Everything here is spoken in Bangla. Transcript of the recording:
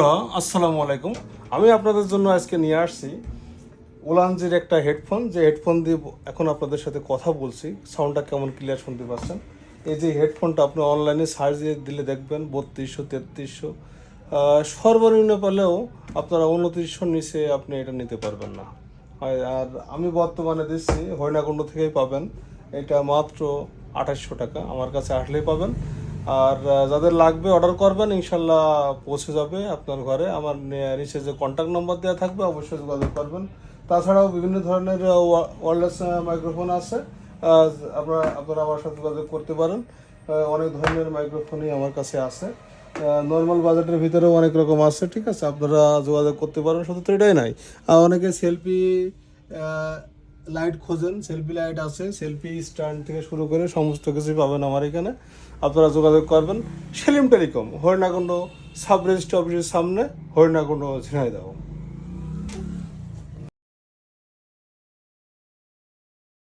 আসসালামু আলাইকুম। আমি আপনাদের জন্য আজকে নিয়ে আসছি ওলানজির একটা হেডফোন, যে হেডফোন দিয়ে এখন আপনাদের সাথে কথা বলছি। সাউন্ডটা কেমন ক্লিয়ার শুনতে পাচ্ছেন। এই যে হেডফোনটা আপনি অনলাইনে সার্চ দিয়ে দিলে দেখবেন 3200 3300, সর্বনিম্ন পেলেও আপনারা 2900 নিচে আপনি এটা নিতে পারবেন না। আর আমি বর্তমানে দিচ্ছি হরিণাকুণ্ড থেকেই পাবেন, এটা মাত্র 2800 টাকা। আমার কাছে আসলেই পাবেন। আর যাদের লাগবে অর্ডার করবেন, ইনশাল্লাহ পৌঁছে যাবে আপনার ঘরে। আমার নিচে যে কন্ট্যাক্ট নম্বর দেওয়া থাকবে, অবশ্যই যোগাযোগ করবেন। তাছাড়াও বিভিন্ন ধরনের ওয়্যারলেস মাইক্রোফোন আছে, আপনারা আমার সাথে যোগাযোগ করতে পারেন। অনেক ধরনের মাইক্রোফোনই আমার কাছে আছে, নর্মাল বাজেটের ভিতরেও অনেক রকম আছে। ঠিক আছে, আপনারা যোগাযোগ করতে পারেন। শুধু তো এটাই নাই, অনেকে সেলফি লাইট খোঁজেন, সেলফি লাইট আছে, সেলফি স্ট্যান্ড থেকে শুরু করে সমস্ত কিছুই পাবেন আমার এখানে। আপনারা যোগাযোগ করবেন। Selim telecom, Harinakunda sub registry অফিসের সামনে, হরিণাকুণ্ড ঝিনাইদহ।